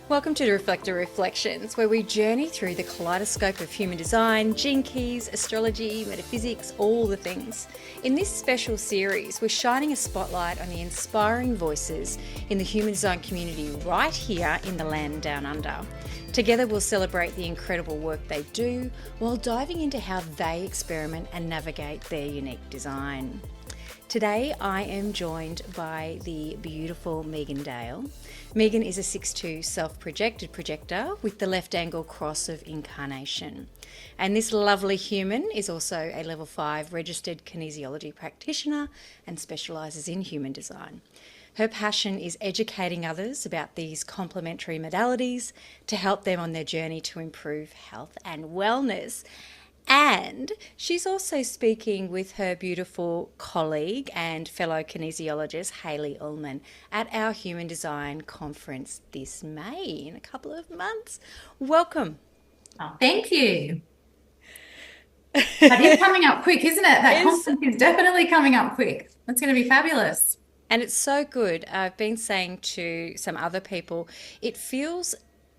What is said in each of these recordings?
Welcome to Reflector Reflections, where we journey through the kaleidoscope of human design, gene keys, astrology, metaphysics, all the things. In this special series, we're shining a spotlight on the inspiring voices in the human design community right here in the land down under. Together, we'll celebrate the incredible work they do while diving into how they experiment and navigate their unique design. Today I am joined by the beautiful Megan Dale. Megan is a 6'2" self-projected projector with the left angle cross of incarnation. And this lovely human is also a level 5 registered kinesiology practitioner and specialises in human design. Her passion is educating others about these complementary modalities to help them on their journey to improve health and wellness. And she's also speaking with her beautiful colleague and fellow kinesiologist, Hayley Ullman, at our Human Design Conference this May in a couple of months. Welcome. Oh, thank you. That is coming up quick, isn't it? That conference is definitely coming up quick. That's going to be fabulous. And it's so good. I've been saying to some other people, it feels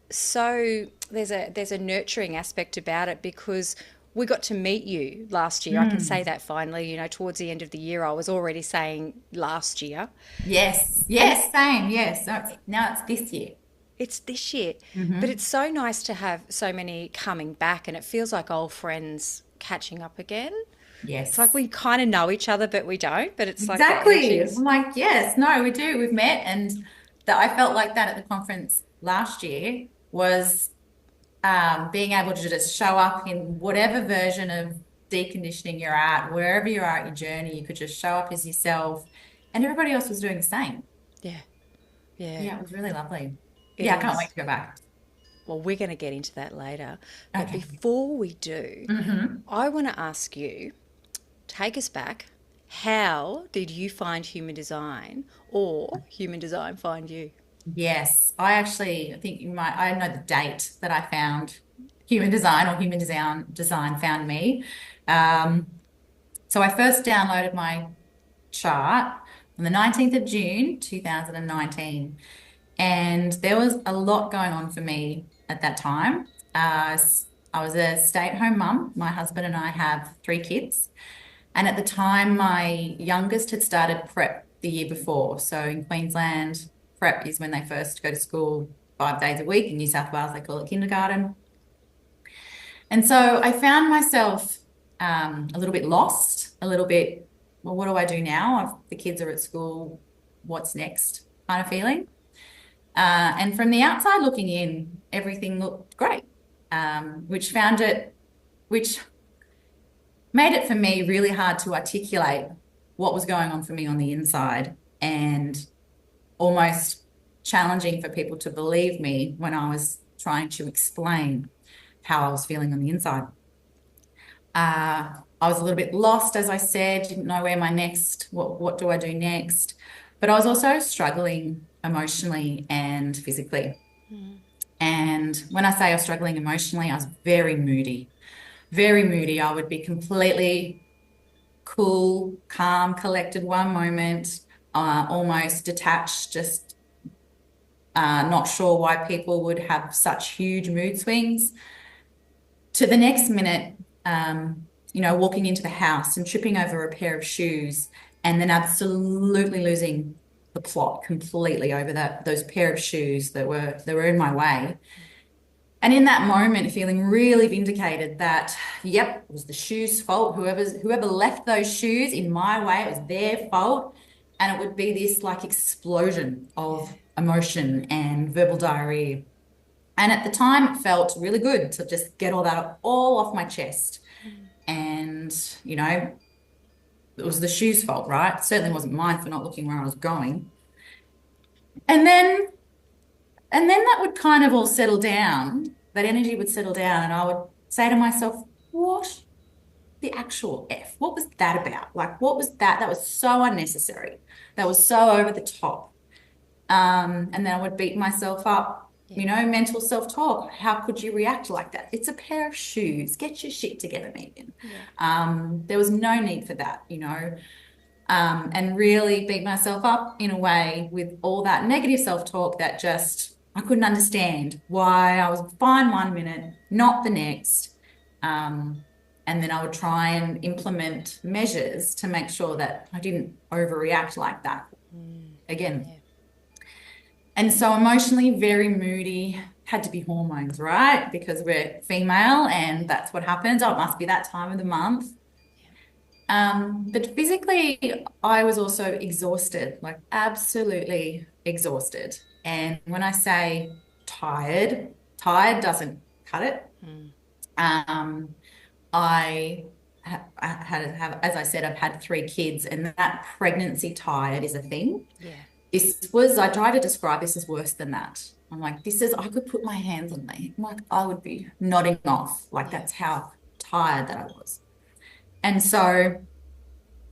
so, there's a nurturing aspect about it because we got to meet you last year. I can say that finally, towards the end of the year, I was already saying last year. Yes, same, yes. Now it's this year. It's this year. But it's so nice to have so many coming back and it feels like old friends catching up again. Yes. It's like we kind of know each other, but we don't. But it's Exactly. like I'm like, yes, no, we do. We've met, and that I felt like that at the conference last year was being able to just show up in whatever version of deconditioning you're at, wherever you are at your journey, you could just show up as yourself, and everybody else was doing the same. Yeah. Yeah, it was really lovely. It I can't is. wait to go back. Well, we're going to get into that later. But Okay. before we do, I want to ask you, take us back. How did you find human design or human design find you? Yes, I think I know the date that I found Human Design, or Human Design found me. Um, so I first downloaded my chart on the 19th of June, 2019. And there was a lot going on for me at that time. I was a stay-at-home mum. My husband and I have 3 kids. And at the time, my youngest had started prep the year before. So in Queensland, prep is when they first go to school 5 days a week. In New South Wales, they call it kindergarten. And so I found myself a little bit lost, a little bit, well, what do I do now? The kids are at school, what's next kind of feeling. And from the outside looking in, everything looked great, which made it for me really hard to articulate what was going on for me on the inside, and almost challenging for people to believe me when I was trying to explain how I was feeling on the inside. I was a little bit lost, as I said, didn't know what do I do next? But I was also struggling emotionally and physically. And when I say I was struggling emotionally, I was very moody, very moody. I would be completely cool, calm, collected one moment, almost detached, just not sure why people would have such huge mood swings. To the next minute, walking into the house and tripping over a pair of shoes, and then absolutely losing the plot completely over those pair of shoes that were in my way. And in that moment, feeling really vindicated that, yep, it was the shoes' fault. Whoever left those shoes in my way, it was their fault. And it would be this like explosion of emotion and verbal diarrhea. And at the time, it felt really good to just get all off my chest. And, it was the shoes' fault, right? It certainly wasn't mine for not looking where I was going. And then that would kind of all settle down. That energy would settle down, and I would say to myself, what the actual F? What was that about? Like, what was that? That was so unnecessary. That was so over the top. And then I would beat myself up, mental self-talk. How could you react like that? It's a pair of shoes. Get your shit together, Megan. There was no need for that, and really beat myself up in a way with all that negative self-talk that just I couldn't understand why I was fine 1 minute, not the next. And then I would try and implement measures to make sure that I didn't overreact like that again. Yeah. And so emotionally very moody, had to be hormones, right? Because we're female and that's what happens. Oh, it must be that time of the month. But physically, I was also exhausted, like absolutely exhausted. And when I say tired, tired doesn't cut it. Um, as I said, I've had 3 kids, and that pregnancy tired is a thing. Yeah. I try to describe this as worse than that. I'm like, I could put my hands on me. I'm like, I would be nodding off. Like, that's how tired that I was. And so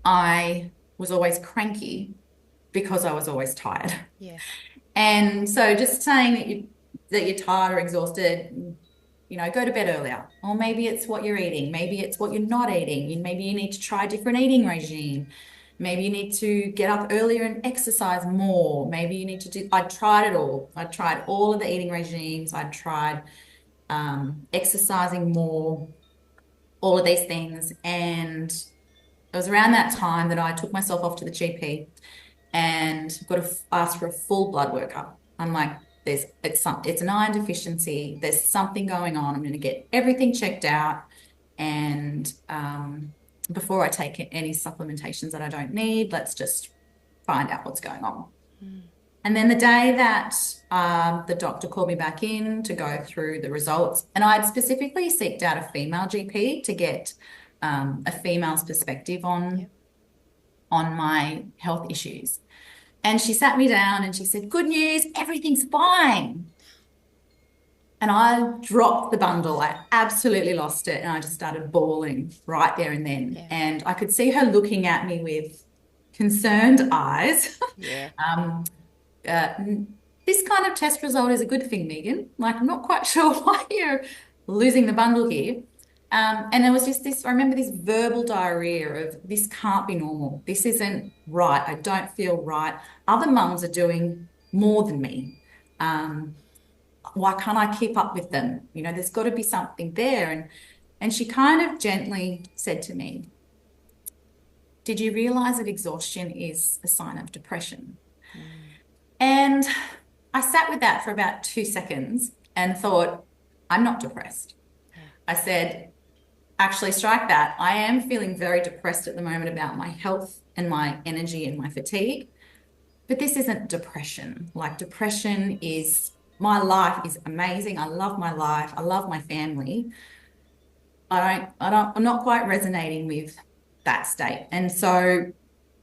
I was always cranky because I was always tired. Yeah. And so just saying that you're tired or exhausted, go to bed earlier. Or maybe it's what you're eating. Maybe it's what you're not eating. Maybe you need to try a different eating regime. Maybe you need to get up earlier and exercise more. Maybe you need to I tried it all. I tried all of the eating regimes. I tried exercising more, all of these things. And it was around that time that I took myself off to the GP and got to ask for a full blood workup. I'm like, it's an iron deficiency. There's something going on. I'm going to get everything checked out. And before I take any supplementations that I don't need, let's just find out what's going on. And then the day that the doctor called me back in to go through the results, and I'd specifically seeked out a female GP to get a female's perspective on my health issues. And she sat me down and she said, "Good news, everything's fine." And I dropped the bundle. I absolutely lost it. And I just started bawling right there and then. Yeah. And I could see her looking at me with concerned eyes. Yeah. This kind of test result is a good thing, Megan. Like, I'm not quite sure why you're losing the bundle here. And there was just I remember this verbal diarrhea of, this can't be normal. This isn't right. I don't feel right. Other mums are doing more than me. Why can't I keep up with them? There's got to be something there. And she kind of gently said to me, "Did you realize that exhaustion is a sign of depression?" And I sat with that for about 2 seconds and thought, I'm not depressed. I said, actually, strike that. I am feeling very depressed at the moment about my health and my energy and my fatigue, but this isn't depression. Like, depression is, my life is amazing. I love my life. I love my family. I'm not quite resonating with that state. And so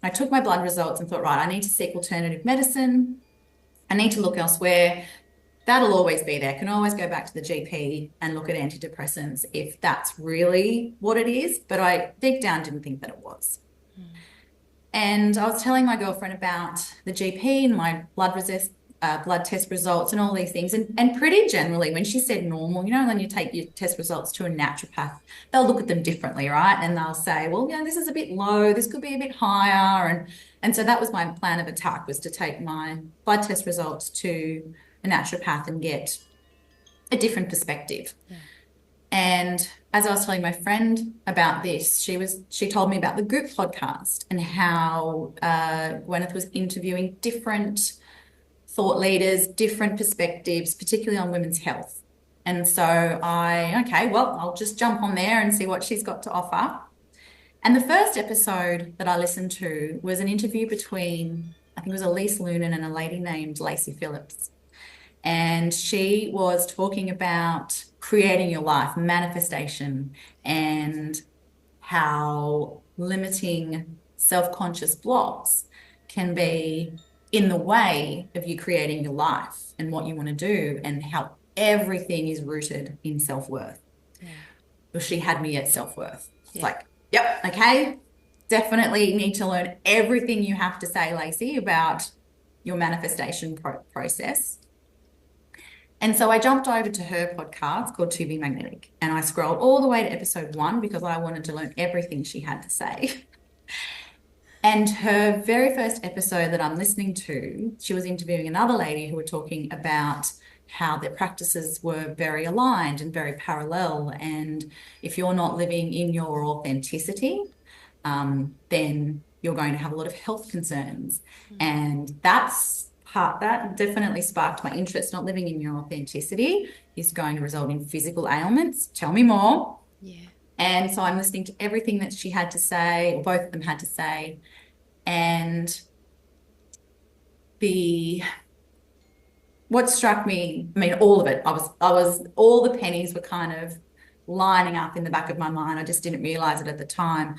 I took my blood results and thought, right, I need to seek alternative medicine. I need to look elsewhere. That'll always be there. I can always go back to the GP and look at antidepressants if that's really what it is. But I deep down didn't think that it was. And I was telling my girlfriend about the GP and my blood test results and all these things. And pretty generally, when she said normal, when you take your test results to a naturopath, they'll look at them differently, right? And they'll say, well, this is a bit low. This could be a bit higher. And so that was my plan of attack, was to take my blood test results to a naturopath and get a different perspective. Yeah. And as I was telling my friend about this, she told me about the Group podcast and how Gwyneth was interviewing different thought leaders, different perspectives, particularly on women's health. And so I'll just jump on there and see what she's got to offer. And the first episode that I listened to was an interview between, I think it was Elise Lunan and a lady named Lacey Phillips. And she was talking about creating your life, manifestation, and how limiting self-conscious blocks can be in the way of you creating your life and what you want to do, and how everything is rooted in self-worth. Yeah. Well, she had me at self-worth. It's like, yep, okay, definitely need to learn everything you have to say, Lacey, about your manifestation process. And so I jumped over to her podcast called To Be Magnetic, and I scrolled all the way to episode 1 because I wanted to learn everything she had to say. And her very first episode that I'm listening to, she was interviewing another lady who were talking about how their practices were very aligned and very parallel. And if you're not living in your authenticity, then you're going to have a lot of health concerns. And that definitely sparked my interest. Not living in your authenticity is going to result in physical ailments. Tell me more. Yeah. And so I'm listening to everything that she had to say, or both of them had to say. And what struck me, I mean, all of it, all the pennies were kind of lining up in the back of my mind. I just didn't realize it at the time.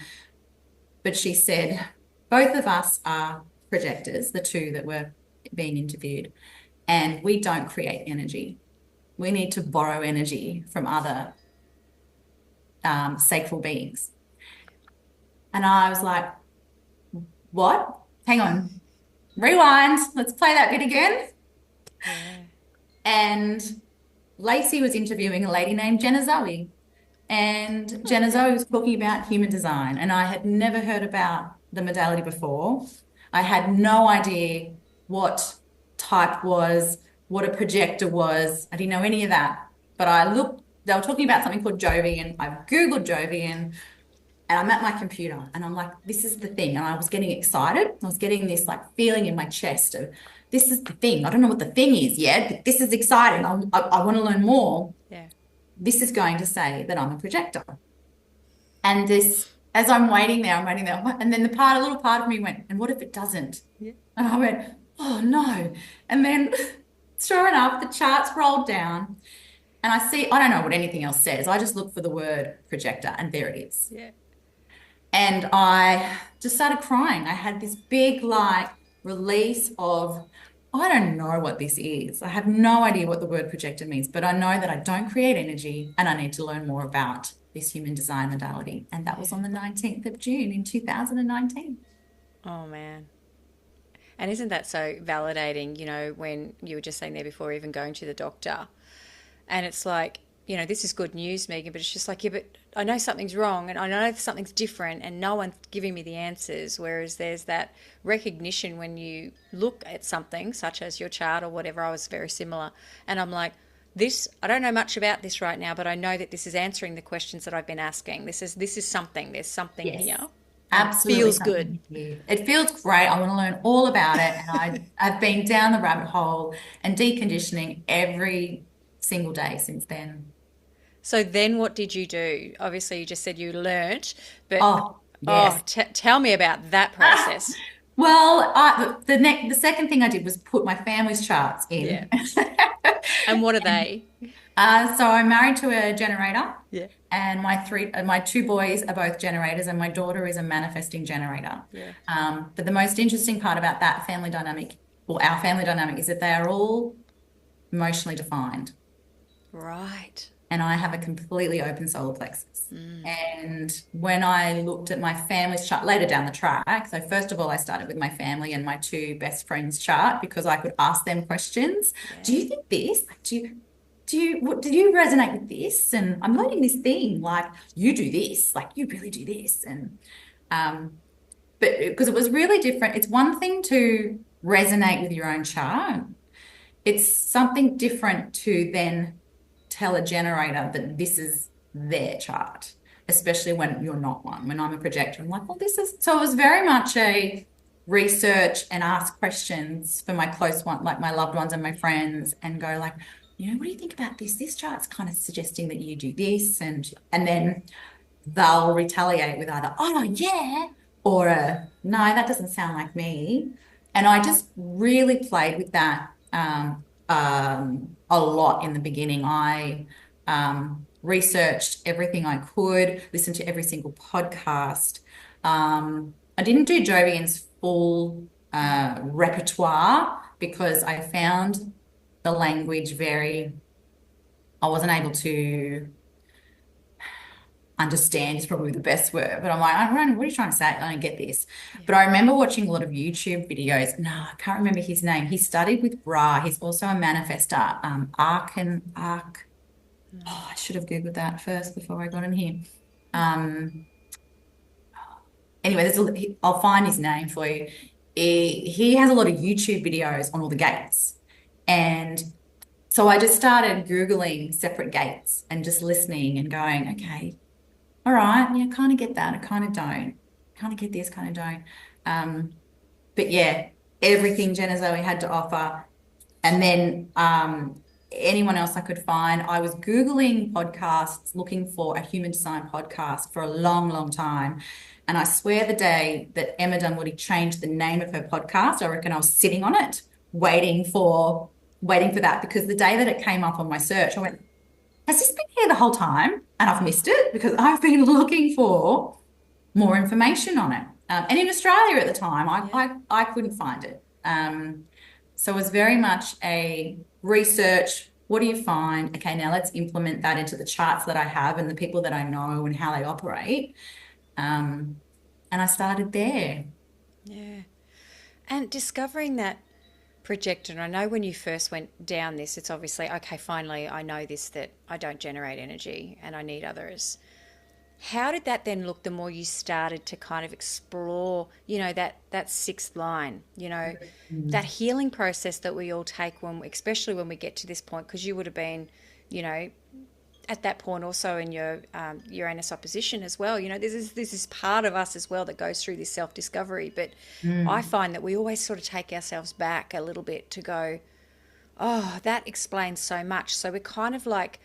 But she said, both of us are projectors, the two that were being interviewed, and we don't create energy. We need to borrow energy from other sacral beings. And I was like, what? Hang on. Rewind. Let's play that bit again. Yeah. And Lacey was interviewing a lady named Jenna Zoe. And Jenna Zoe was talking about human design. And I had never heard about the modality before. I had no idea what type was, what a projector was. I didn't know any of that. But they were talking about something called Jovian. I Googled Jovian. And I'm at my computer and I'm like, this is the thing. And I was getting excited. I was getting this like feeling in my chest of this is the thing. I don't know what the thing is yet, but this is exciting. I want to learn more. Yeah. This is going to say that I'm a projector. And as I'm waiting there, and then a little part of me went, and what if it doesn't? Yeah. And I went, oh no. And then sure enough, the charts rolled down and I don't know what anything else says. I just look for the word projector and there it is. Yeah. And I just started crying. I had this big, like, release of, I don't know what this is. I have no idea what the word projector means, but I know that I don't create energy and I need to learn more about this human design modality. And that was on the 19th of June in 2019. Oh, man. And isn't that so validating, when you were just saying there before even going to the doctor? And it's like, this is good news, Megan, but it's just like, yeah, but I know something's wrong and I know something's different and no one's giving me the answers. Whereas there's that recognition when you look at something such as your chart or whatever. I was very similar. And I'm like, I don't know much about this right now, but I know that this is answering the questions that I've been asking. This is something. There's something here. Absolutely. It feels good. It feels great. I want to learn all about it. And I've been down the rabbit hole and deconditioning every single day since then. So then what did you do? Obviously, you just said you learnt, but yes. Tell me about that process. Well, the second thing I did was put my family's charts in. Yeah. And what are they? So I'm married to a generator. Yeah. And my two boys are both generators, and my daughter is a manifesting generator. Yeah. But the most interesting part about that family dynamic, or our family dynamic, is that they are all emotionally defined. Right. And I have a completely open solar plexus. And when I looked at my family's chart later down the track, so first of all, I started with my family and my two best friends' chart because I could ask them questions. Yeah. Do you think this? Like, do you resonate with this? And I'm learning this thing, like you do this, like you really do this. And but because it was really different. It's one thing to resonate with your own chart. It's something different to then tell a generator that this is their chart, especially when you're not one. When I'm a projector, I'm like, well, so it was very much a research and ask questions for my close one, like my loved ones and my friends, and go like, what do you think about this? This chart's kind of suggesting that you do this, and then they'll retaliate with either, oh yeah, or no, that doesn't sound like me. And I just really played with that a lot in the beginning. I researched everything I could, listened to every single podcast. I didn't do Jovian's full repertoire because I found the language I wasn't able to understand is probably the best word, but I'm like, I don't know, what are you trying to say? I don't get this. Yeah. But I remember watching a lot of YouTube videos. No, I can't remember his name. He studied with Ra. He's also a manifestor. Arc. I should have Googled that first before I got in here. anyway, I'll find his name for you. He has a lot of YouTube videos on all the gates. And so I just started Googling separate gates and just listening and going, okay, all right, yeah, kind of get that. I kind of don't. Kind of get this, kind of don't. Um, but yeah, everything Jenna Zoe had to offer. And then anyone else I could find. I was Googling podcasts, looking for a human design podcast for a long, long time. And I swear the day that Emma Dunwoody changed the name of her podcast, I reckon I was sitting on it, waiting for that. Because the day that it came up on my search, I went, has this been here the whole time? And I've missed it because I've been looking for more information on it. And in Australia at the time, I couldn't find it. So it was very much a research. What do you find? Okay, now let's implement that into the charts that I have and the people that I know and how they operate. And I started there. Yeah. And discovering that projector, and I know when you first went down this, it's obviously, okay, finally I know this, that I don't generate energy and I need others. How did that then look the more you started to kind of explore, that sixth line, that Mm. healing process that we all take especially when we get to this point, because you would have been, you know, at that point also in your Uranus opposition as well. This is part of us as well that goes through this self-discovery. But I Mm. find that we always sort of take ourselves back a little bit to go, oh, that explains so much. So we're kind of like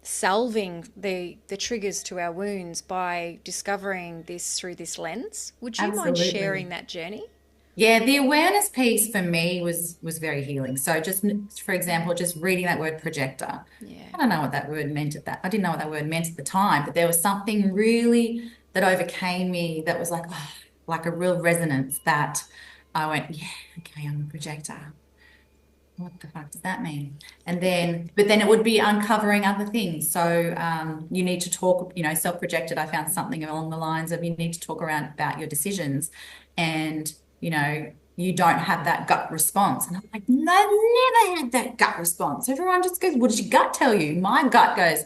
salving the triggers to our wounds by discovering this through this lens. Would you mind Absolutely. sharing that journey? Yeah, the awareness piece for me was very healing. So just for example, just reading that word projector. Yeah. I don't know what that word meant at that. I didn't know what that word meant at the time, but there was something really that overcame me that was like, oh, like a real resonance that I went, yeah, okay, I'm a projector. What the fuck does that mean? But then it would be uncovering other things. So you need to talk, self-projected. I found something along the lines of you need to talk around about your decisions, and you don't have that gut response. And I'm like, no, I've never had that gut response. Everyone just goes, what does your gut tell you? My gut goes,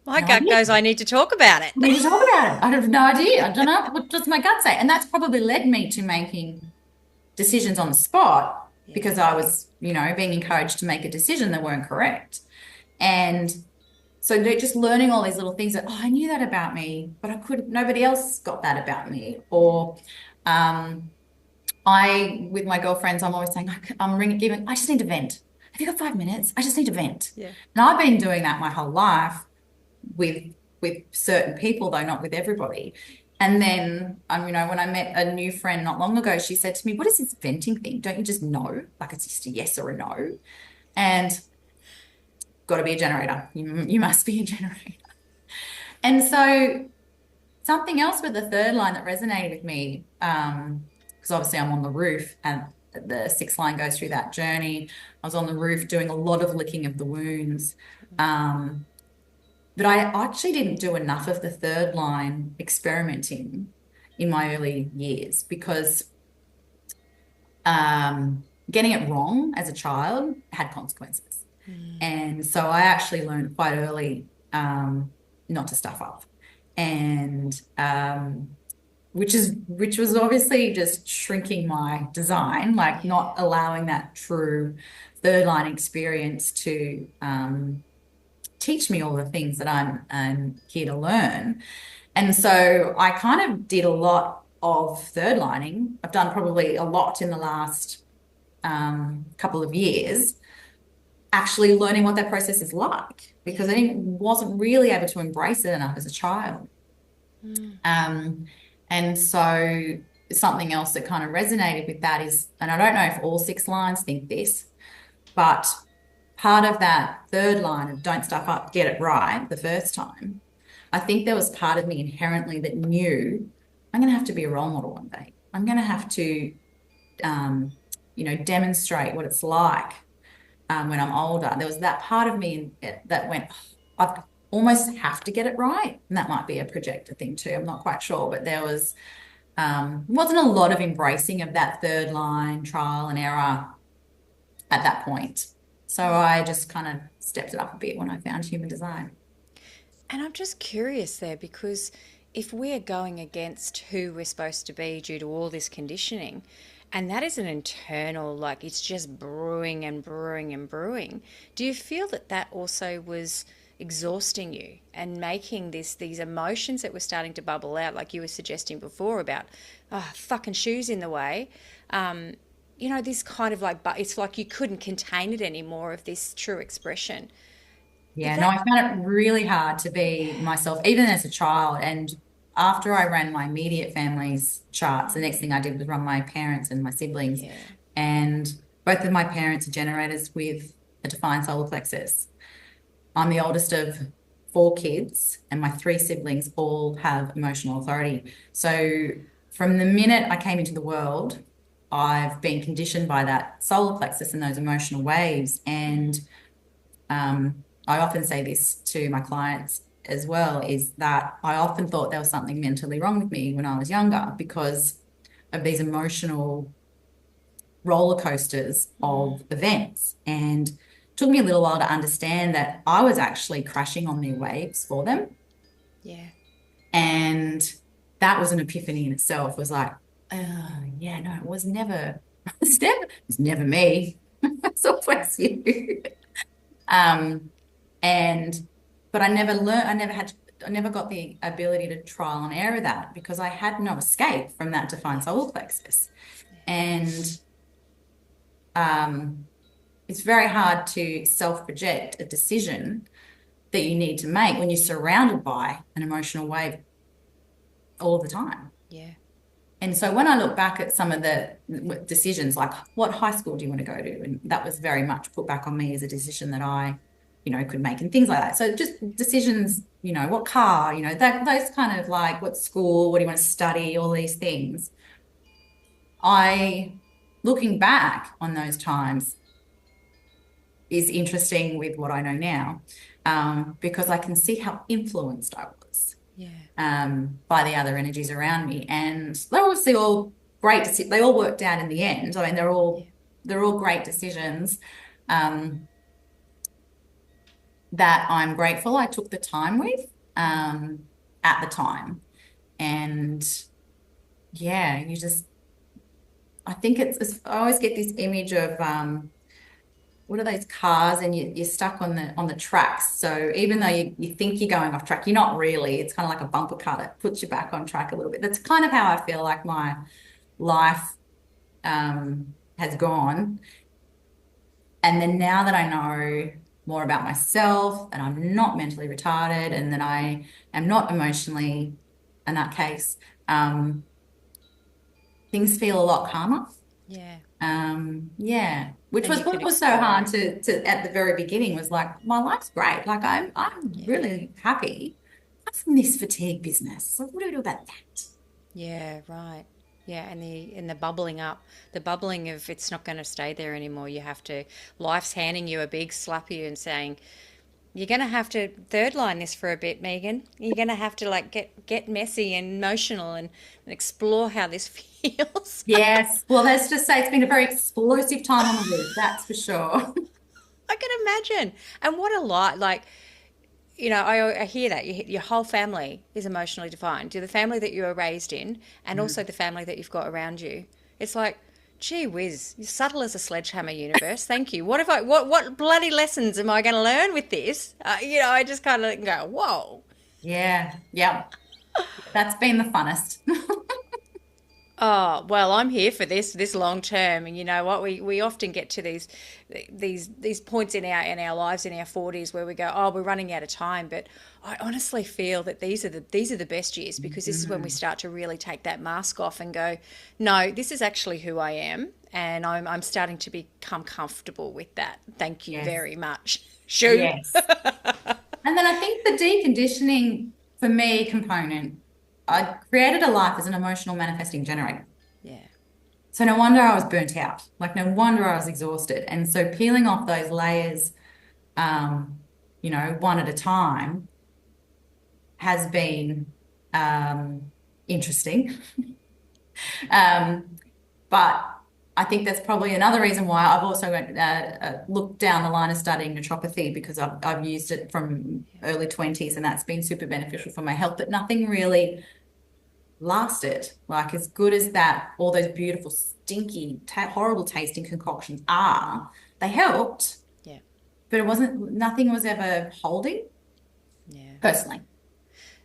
My no gut idea. goes, I need to talk about it. We need to talk about it. I have no idea. I don't know. What does my gut say? And that's probably led me to making decisions on the spot because Yeah. I was, being encouraged to make a decision that weren't correct. And so just learning all these little things that, oh, I knew that about me, but I couldn't, nobody else got that about me. Yeah. Or with my girlfriends, I'm always saying, I'm ringing, giving, I just need to vent. Have you got 5 minutes? I just need to vent. Yeah. And I've been doing that my whole life with certain people, though not with everybody. And then, when I met a new friend not long ago, she said to me, "What is this venting thing? Don't you just know? Like it's just a yes or a no." And got to be a generator. You must be a generator. And so something else with the third line that resonated with me, because obviously I'm on the roof and the sixth line goes through that journey. I was on the roof doing a lot of licking of the wounds. But I actually didn't do enough of the third line experimenting in my early years because getting it wrong as a child had consequences. And so I actually learned quite early not to stuff up. And which was obviously just shrinking my design, like Yeah. not allowing that true third line experience to teach me all the things that I'm here to learn. And so I kind of did a lot of third lining. I've done probably a lot in the last couple of years, actually learning what that process is like because I wasn't really able to embrace it enough as a child. Um, and so something else that kind of resonated with that is, and I don't know if all six lines think this, but part of that third line of don't stuff up, get it right the first time, I think there was part of me inherently that knew I'm going to have to be a role model one day. I'm going to have to, demonstrate what it's like when I'm older. There was that part of me that went, oh, I almost have to get it right. And that might be a projector thing too. I'm not quite sure, but there wasn't a lot of embracing of that third line trial and error at that point. So I just kind of stepped it up a bit when I found human design. And I'm just curious there because if we're going against who we're supposed to be due to all this conditioning, and that is an internal, like it's just brewing and brewing and brewing, do you feel that that also was exhausting you and making these emotions that were starting to bubble out, like you were suggesting before about, oh, fucking shoes in the way? This kind of like, but it's like you couldn't contain it anymore of this true expression. Is Yeah, no, that, I found it really hard to be myself, even as a child. And after I ran my immediate family's charts, the next thing I did was run my parents and my siblings. yeah, And both of my parents are generators with a defined solar plexus. I'm the oldest of four kids, and my three siblings all have emotional authority. So from the minute I came into the world, I've been conditioned by that solar plexus and those emotional waves. And I often say this to my clients as well, is that I often thought there was something mentally wrong with me when I was younger because of these emotional roller coasters of events. And it took me a little while to understand that I was actually crashing on their waves for them. yeah, And that was an epiphany in itself. It was like, oh yeah, no, it was never, it was never me. It's always you. Um, and but I never learned, I never got the ability to trial and error that because I had no escape from that defined solar plexus. And it's very hard to self-project a decision that you need to make when you're surrounded by an emotional wave all the time. yeah, And so when I look back at some of the decisions, like what high school do you want to go to? And that was very much put back on me as a decision that I, could make and things like that. So just decisions, what car, those kind of like what school, what do you want to study, all these things. Looking back on those times is interesting with what I know now, because I can see how influenced I was. yeah, By the other energies around me, and they're obviously all great. They all worked out in the end. I mean, they're all great decisions that I'm grateful I took the time with at the time. And yeah, I think I always get this image of what are those cars, and you're stuck on the tracks. So even though you think you're going off track, you're not really. It's kind of like a bumper car that puts you back on track a little bit. That's kind of how I feel like my life has gone. And then now that I know more about myself, and I'm not mentally retarded, and that I am not emotionally a nutcase, things feel a lot calmer. yeah. Yeah, which And was you what could was so hard explore. to at the very beginning was like, my life's great. Like I'm Yeah. really happy. I'm from this fatigue business. Like, what do we do about that? Yeah, right. Yeah, and the bubbling up, the bubbling of it's not going to stay there anymore. You have to, life's handing you a big slap you and saying, you're going to have to third line this for a bit, Megan. You're going to have to like get messy and emotional and explore how this feels. Yes. Well, let's just say it's been a very explosive time on the loop, that's for sure. I can imagine. And what a lot, like, I hear that your whole family is emotionally defined. To the family that you were raised in, and also Mm. the family that you've got around you. It's like, gee whiz, you're subtle as a sledgehammer, universe. Thank you. What bloody lessons am I going to learn with this? I just kind of go, whoa. Yeah. Yeah. That's been the funnest. Oh, well, I'm here for this long term. And you know what? We often get to these points in our lives in our 40s where we go, "Oh, we're running out of time." But I honestly feel that these are the best years because this is when we Mm. start to really take that mask off and go, "No, this is actually who I am." And I'm starting to become comfortable with that. Thank you Yes. very much. Shoo. Yes. And then I think the deconditioning for me component, I created a life as an emotional manifesting generator. Yeah. So no wonder I was burnt out. Like no wonder I was exhausted. And so peeling off those layers, one at a time has been interesting. Um, but I think that's probably another reason why I've also looked down the line of studying naturopathy, because I've used it from early 20s, and that's been super beneficial for my health, but nothing really lasted. Like, as good as that, all those beautiful, stinky, horrible tasting concoctions are, they helped, Yeah. but nothing was ever holding, Yeah. personally.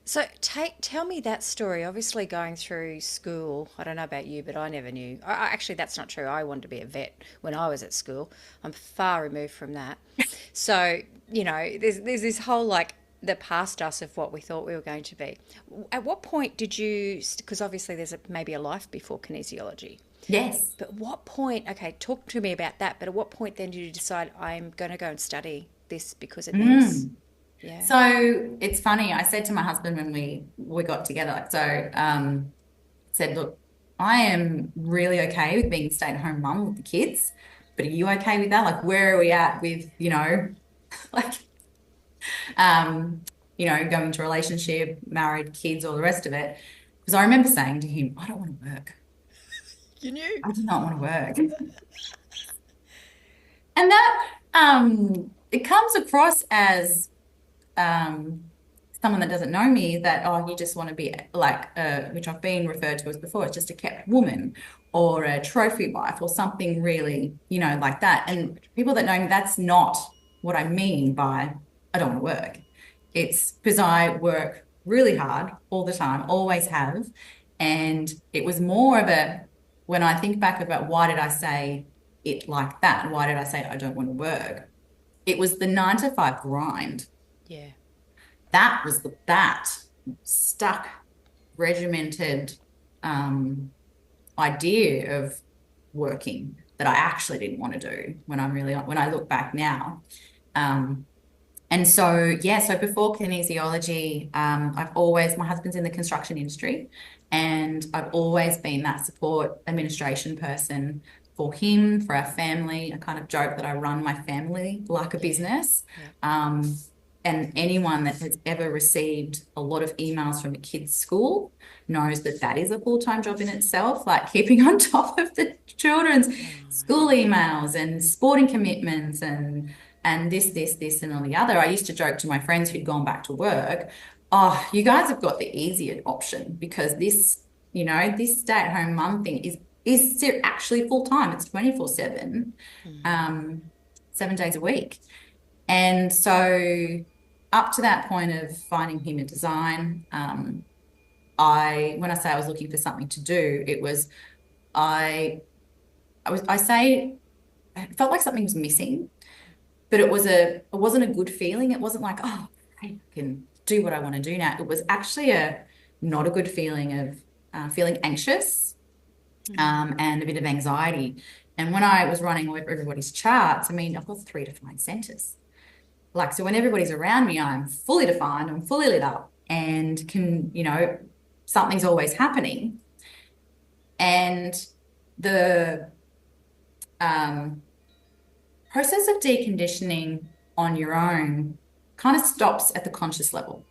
So tell me that story. Obviously, going through school, I don't know about you, but I never knew. Actually, that's not true. I wanted to be a vet when I was at school. I'm far removed from that. So there's this whole like the past us of what we thought we were going to be. At what point did you? Because obviously, maybe a life before kinesiology. Yes. But what point? Okay, talk to me about that. But at what point then did you decide I'm going to go and study this because it needs? Mm. Yeah. So it's funny. I said to my husband when we got together, said, look, I am really okay with being a stay-at-home mum with the kids, but are you okay with that? Like, where are we at with, like, um, going into a relationship, married, kids, all the rest of it? Because I remember saying to him, I don't want to work. You knew. I do not want to work. And that it comes across as someone that doesn't know me, that, oh, you just want to be like, which I've been referred to as before, it's just a kept woman or a trophy wife or something really, like that. And people that know me, that's not what I mean by I don't want to work. It's because I work really hard all the time, always have. And it was more of when I think back about why did I say it like that? Why did I say I don't want to work? It was the 9 to 5 grind. Yeah. That was that stuck, regimented idea of working that I actually didn't want to do when I look back now. And so, yeah, so before kinesiology, my husband's in the construction industry, and I've always been that support administration person for him, for our family. I kind of joke that I run my family like a business. Yeah. And anyone that has ever received a lot of emails from a kid's school knows that that is a full-time job in itself, like keeping on top of the children's school emails and sporting commitments and this, and all the other. I used to joke to my friends who'd gone back to work, oh, you guys have got the easier option, because this stay-at-home mum thing is actually full-time. It's 24/7, 7 days a week. And so up to that point of finding human design, when I say I was looking for something to do, it was it felt like something was missing, but it wasn't a good feeling. It wasn't like, oh, I can do what I want to do now. It was actually not a good feeling of feeling anxious, and a bit of anxiety. And when I was running everybody's charts, I mean, I've got 3 defined centers. Like, so when everybody's around me, I'm fully defined, I'm fully lit up, and something's always happening. And the process of deconditioning on your own kind of stops at the conscious level.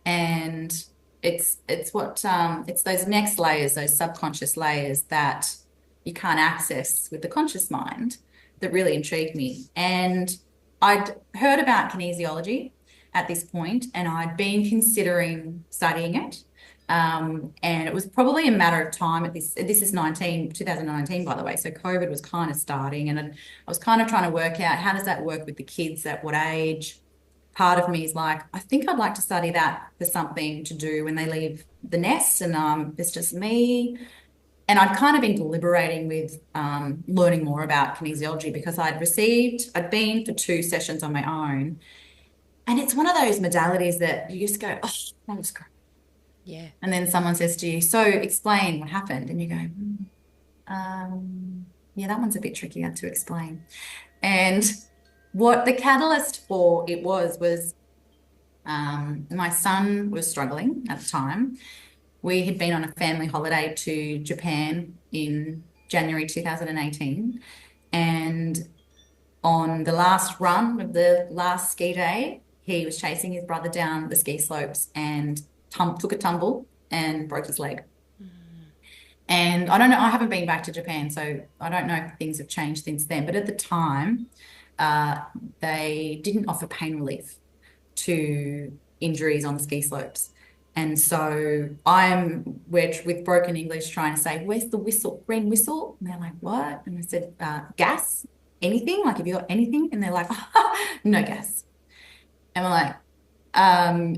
And it's those next layers, those subconscious layers that you can't access with the conscious mind, that really intrigued me. And I'd heard about kinesiology at this point, and I'd been considering studying it. And it was probably a matter of time this is 2019, by the way. So COVID was kind of starting, and I was kind of trying to work out, how does that work with the kids, at what age? Part of me is like, I think I'd like to study that for something to do when they leave the nest, and it's just me. And I'd kind of been deliberating with learning more about kinesiology, because I'd been for 2 sessions on my own. And it's one of those modalities that you just go, oh, that was great. Yeah. And then someone says to you, so explain what happened. And you go, yeah, that one's a bit trickier to explain. And what the catalyst for it was my son was struggling at the time. We had been on a family holiday to Japan in January 2018. And on the last run of the last ski day, he was chasing his brother down the ski slopes and took a tumble and broke his leg. And I don't know, I haven't been back to Japan, so I don't know if things have changed since then. But at the time, uh, they didn't offer pain relief to injuries on the ski slopes. And so we're with broken English trying to say, where's the whistle, green whistle? And they're like, what? And I said, gas, anything? Like, have you got anything? And they're like, no gas. And we're like,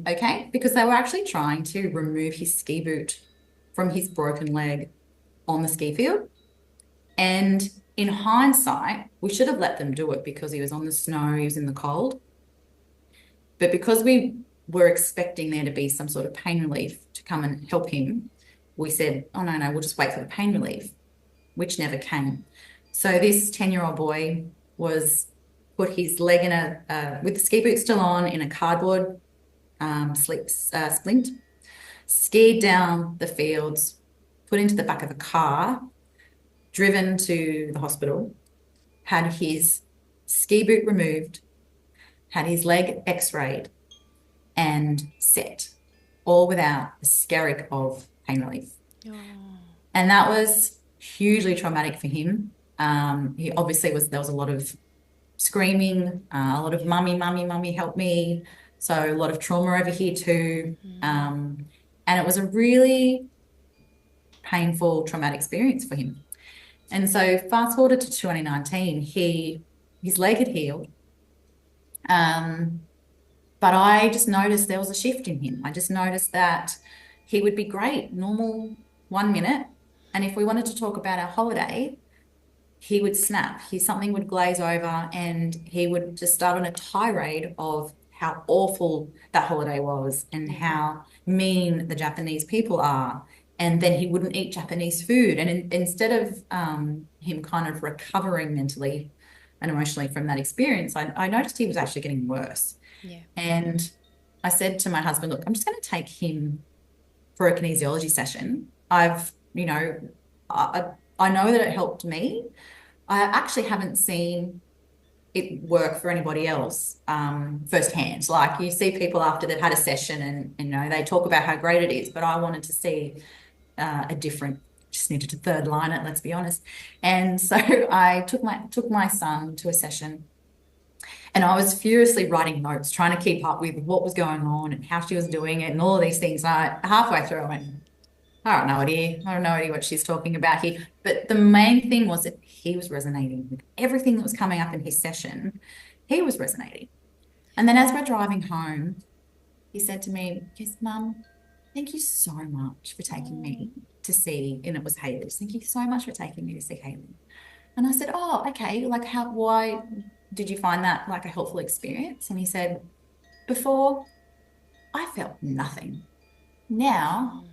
okay, because they were actually trying to remove his ski boot from his broken leg on the ski field. And in hindsight, we should have let them do it because he was on the snow, he was in the cold. But because we were expecting there to be some sort of pain relief to come and help him, we said, oh, no, we'll just wait for the pain relief, which never came. So this 10-year-old boy was put his leg with the ski boot still on, in a cardboard splint, skied down the fields, put into the back of a car, driven to the hospital, had his ski boot removed, had his leg x-rayed and set, all without a skerrick of pain relief. Oh. And that was hugely traumatic for him. He obviously there was a lot of screaming, a lot of mummy, help me. So a lot of trauma over here too. And it was a really painful, traumatic experience for him. And so fast forward to 2019, his leg had healed. But I just noticed there was a shift in him. I just noticed that he would be great, normal 1 minute. And if we wanted to talk about our holiday, he would snap. Something would glaze over and he would just start on a tirade of how awful that holiday was and how mean the Japanese people are. And then he wouldn't eat Japanese food. And instead of him kind of recovering mentally and emotionally from that experience, I noticed he was actually getting worse. Yeah. And I said to my husband, look, I'm just going to take him for a kinesiology session. I know that it helped me. I actually haven't seen it work for anybody else firsthand. Like, you see people after they've had a session and they talk about how great it is, but I wanted to see just needed to third line it, let's be honest. And so I took my son to a session, and I was furiously writing notes, trying to keep up with what was going on and how she was doing it and all of these things. Halfway through, I went, I don't know what she's talking about here. But the main thing was that he was resonating with everything that was coming up in his session. He was resonating. And then as we're driving home, he said to me, yes, Mum, thank you so much for taking me to see, and it was Haley's. Thank you so much for taking me to see Haley. And I said, oh, okay, like why did you find that like a helpful experience? And he said, before I felt nothing. Now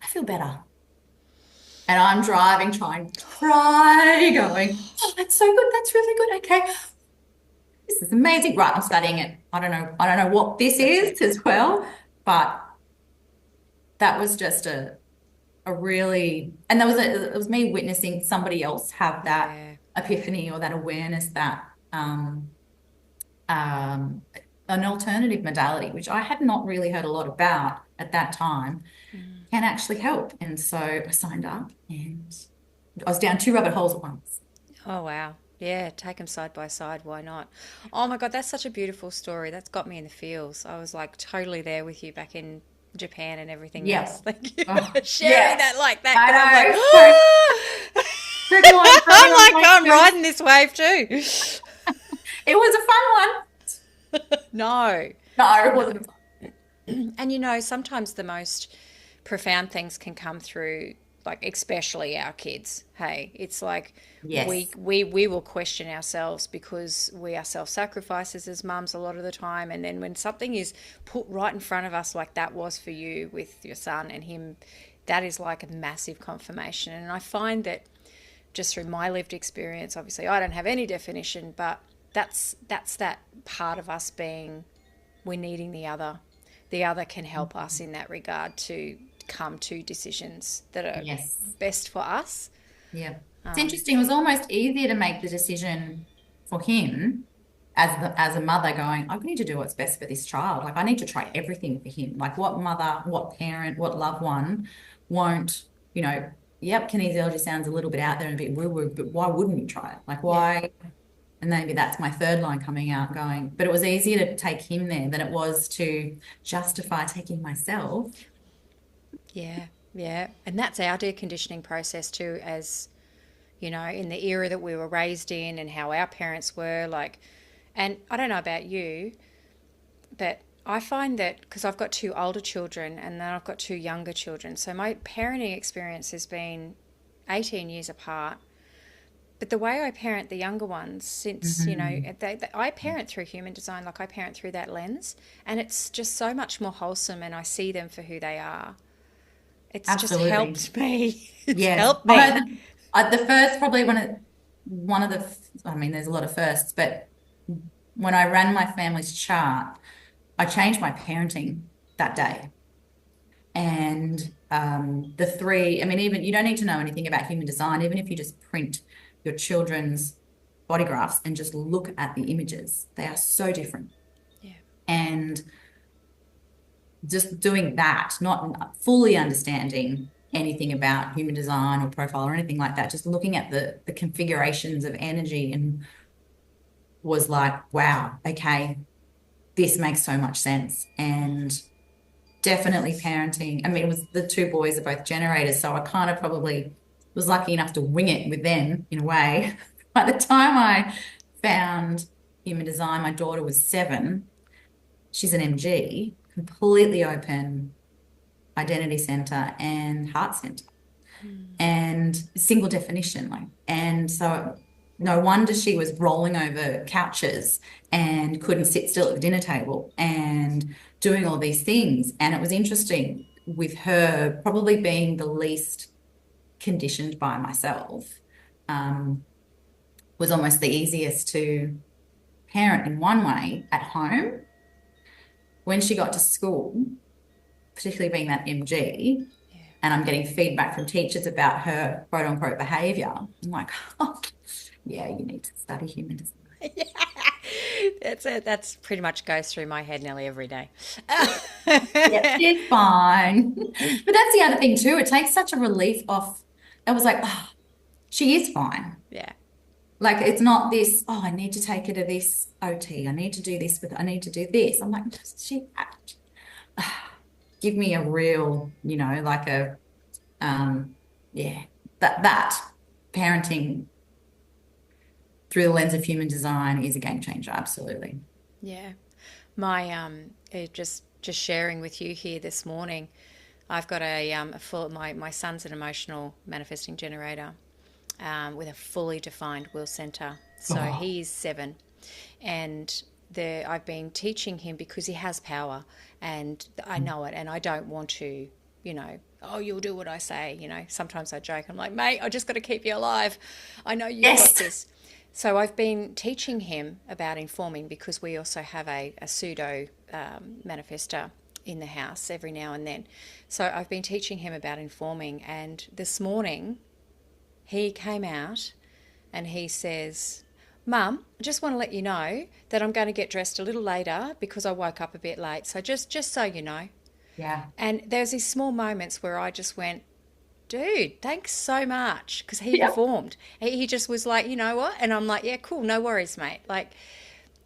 I feel better. And I'm driving, trying to cry, going, oh, that's so good. That's really good. Okay. This is amazing. Right. I'm studying it. I don't know what this is as well, but that was just a really, and it was me witnessing somebody else have that epiphany or that awareness that an alternative modality, which I had not really heard a lot about at that time, can actually help. And so I signed up and I was down 2 rabbit holes at once. Oh, wow. Yeah, take them side by side. Why not? Oh my God, that's such a beautiful story. That's got me in the feels. I was like totally there with you back in Japan and everything else. Thank you for sharing that like that. I know. I'm like, I'm riding this wave too. It was a fun one. No, it wasn't fun. And sometimes the most profound things can come through, like especially our kids. Hey, it's like we will question ourselves because we are self-sacrificers as mums a lot of the time, and then when something is put right in front of us like that was for you with your son and him, that is like a massive confirmation. And I find that just through my lived experience, obviously I don't have any definition, but that's that part of us being, we're needing the other. The other can help us in that regard to come to decisions that are best for us. Yeah. It's interesting. It was almost easier to make the decision for him as a mother going, I need to do what's best for this child. Like, I need to try everything for him. Like, what mother, what parent, what loved one won't, yep, kinesiology sounds a little bit out there and a bit woo-woo, but why wouldn't you try it? Like, Yeah. why? And maybe that's my third line coming out going, but it was easier to take him there than it was to justify taking myself. Yeah. Yeah. And that's our deconditioning process too, as you know, in the era that we were raised in and how our parents were like. And I don't know about you, but I find that because I've got two older children and then I've got two younger children, so my parenting experience has been 18 years apart. But the way I parent the younger ones, since, you know, Mhm. I parent through human design, like I parent through that lens, and it's just so much more wholesome and I see them for who they are. It's just Absolutely. helped me. It's Yes. helped I me. know the first, probably one of the, I mean, there's a lot of firsts, but when I ran my family's chart, I changed my parenting that day. And the three, I mean, even you don't need to know anything about human design, even if you just print your children's body graphs and just look at the images, they are so different. Yeah. And just doing that, not fully understanding anything about human design or profile or anything like that, just looking at the configurations of energy and was like, wow, okay, this makes so much sense. And definitely parenting. I mean, it was the two boys are both generators, so I kind of probably was lucky enough to wing it with them in a way. By the time I found human design, my daughter was 7. She's an MG, completely open identity center and heart center, and single definition. Like, and so no wonder she was rolling over couches and couldn't sit still at the dinner table and doing all these things. And it was interesting with her probably being the least conditioned by myself, um, was almost the easiest to parent in one way at home. When she got to school, particularly being that MG, Yeah. and I'm getting feedback from teachers about her quote unquote behavior, I'm like, oh, yeah, you need to study human design. Yeah. That's it. That's pretty much goes through my head nearly every day. Yep, she's fine. But that's the other thing too. It takes such a relief off. I was like, oh, she is fine. Yeah. Like it's not this, oh, I need to take her to this OT. I need to do this with, I need to do this. I'm like, she give me a real, like a yeah, that parenting through the lens of human design is a game changer, absolutely. Yeah. My just sharing with you here this morning, I've got a full my son's an emotional manifesting generator, with a fully defined will center. So Oh. he's 7, and I've been teaching him because he has power, and I know it, and I don't want to, you know, oh, you'll do what I say. You know, sometimes I joke, I'm like, mate, I just got to keep you alive. I know you've got Yes. this. So I've been teaching him about informing because we also have a pseudo manifester in the house every now and then. So I've been teaching him about informing, and this morning he came out and he says, Mum, I just want to let you know that I'm going to get dressed a little later because I woke up a bit late. So just so you know. Yeah. And there's these small moments where I just went, dude, thanks so much. Because he Yeah. informed. He just was like, you know what? And I'm like, yeah, cool, no worries, mate. Like,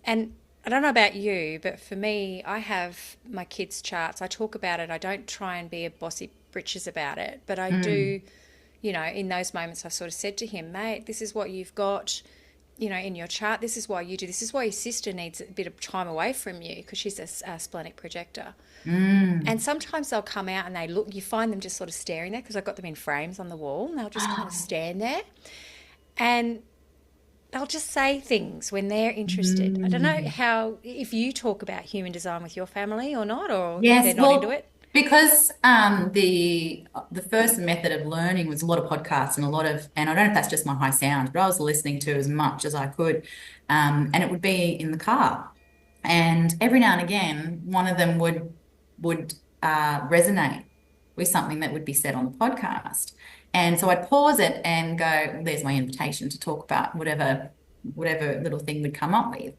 and I don't know about you, but for me, I have my kids' charts. I talk about it. I don't try and be a bossy britches about it, but I Mm. do, you know, in those moments, I sort of said to him, mate, this is what you've got, you know, in your chart. This is why you do. This is why your sister needs a bit of time away from you because she's a splenic projector. Mm. And sometimes they'll come out and they look, you find them just sort of staring there because I've got them in frames on the wall and they'll just kind of Oh. stand there and they'll just say things when they're interested. I don't know Mm. how, if you talk about human design with your family or not, or if they're Yes, not into well, it. because the first method of learning was a lot of podcasts and a lot of, and I don't know if that's just my high sound, but I was listening to as much as I could, and it would be in the car, and every now and again, one of them would resonate with something that would be said on the podcast, and so I'd pause it and go, "There's my invitation to talk about whatever little thing would come up with,"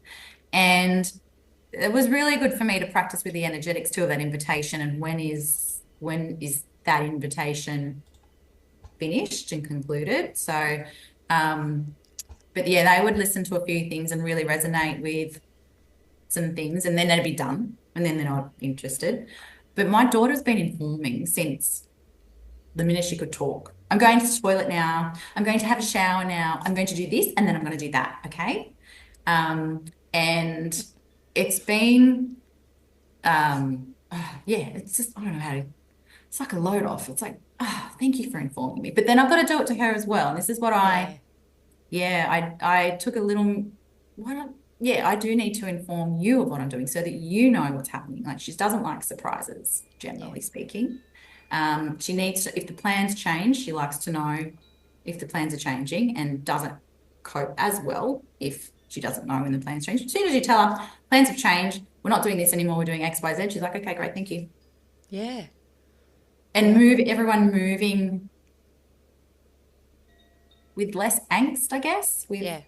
and it was really good for me to practice with the energetics too of that invitation and when is that invitation finished and concluded. So, but yeah, they would listen to a few things and really resonate with some things, and then they'd be done, and then they're not interested. But my daughter's been informing since the minute she could talk. I'm going to the toilet now. I'm going to have a shower now. I'm going to do this, and then I'm going to do that. Okay. And it's been, yeah, it's just, I don't know how to, it's like a load off. It's like, oh, thank you for informing me. But then I've got to do it to her as well. And this is what I took a little, I do need to inform you of what I'm doing so that you know what's happening. Like she doesn't like surprises, generally speaking. She needs to, if the plans change, she likes to know if the plans are changing and doesn't cope as well if she doesn't know when the plans change. As soon as you tell her plans have changed, we're not doing this anymore, we're doing X, Y, Z, she's like, okay, great, thank you. Yeah. And everyone moving with less angst, I guess. Yeah.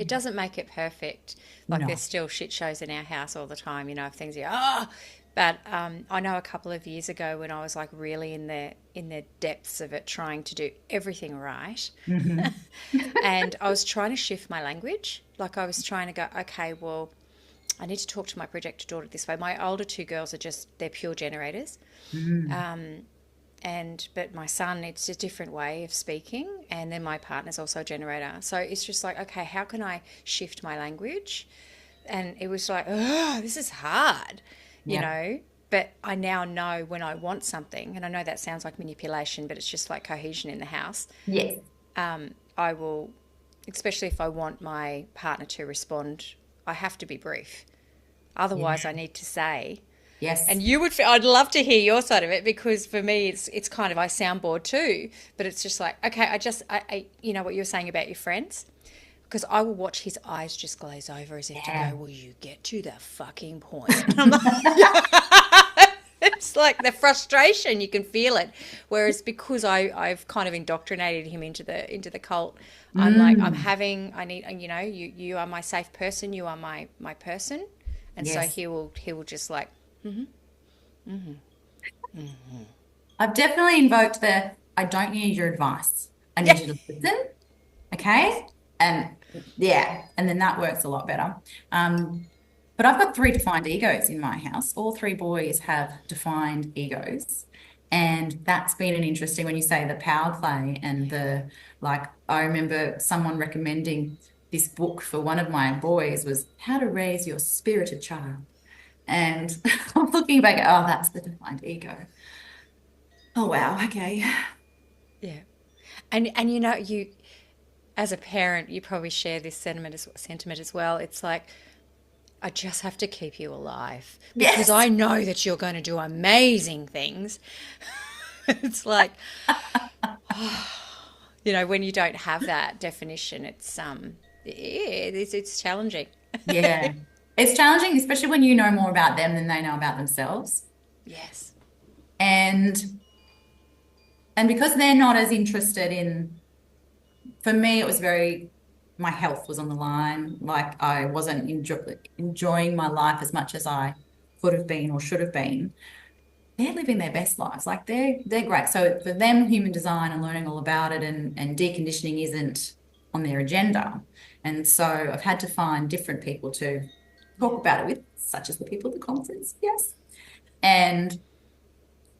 It doesn't make it perfect. Like No. there's still shit shows in our house all the time, if things are, but I know a couple of years ago when I was like really in the depths of it, trying to do everything right, Mm-hmm. and I was trying to shift my language. Like I was trying to go, okay, well, I need to talk to my projector daughter this way. My older two girls they're pure generators. Mm. But my son, it's a different way of speaking, and then my partner's also a generator, so it's just like, okay, how can I shift my language? And it was like, oh, this is hard, Yeah. but I now know when I want something, and I know that sounds like manipulation, but it's just like cohesion in the house. Yes. I will, especially if I want my partner to respond, I have to be brief, otherwise Yeah. I need to say. Yes. And I'd love to hear your side of it, because for me, it's kind of, I soundboard too, but it's just like, okay, you know what you were saying about your friends? Because I will watch his eyes just glaze over as if to Yeah. go, will you get to the fucking point? And I'm like, it's like the frustration, you can feel it. Whereas because I've kind of indoctrinated him into the cult, I'm like, Mm. I need, you are my safe person, you are my person. And so Yes. he will just like, I've definitely invoked I don't need your advice. I yeah, need you to listen. Okay. And yeah, and then that works a lot better. But I've got three defined egos in my house. All three boys have defined egos. And that's been an interesting, when you say the power play and I remember someone recommending this book for one of my boys was How to Raise Your Spirited Child. And I'm looking back, oh, that's the defined ego. Oh, wow. Okay. yeah. And you as a parent, you probably share this sentiment as well. It's like, I just have to keep you alive because Yes. I know that you're going to do amazing things. It's like, when you don't have that definition, it's challenging. Yeah. It's challenging, especially when you know more about them than they know about themselves. Yes. And because they're not as interested in, for me, it was my health was on the line. Like I wasn't enjoying my life as much as I could have been or should have been. They're living their best lives. Like they're great. So for them, human design and learning all about it and deconditioning isn't on their agenda. And so I've had to find different people to talk about it with, such as the people at the conference. Yes. And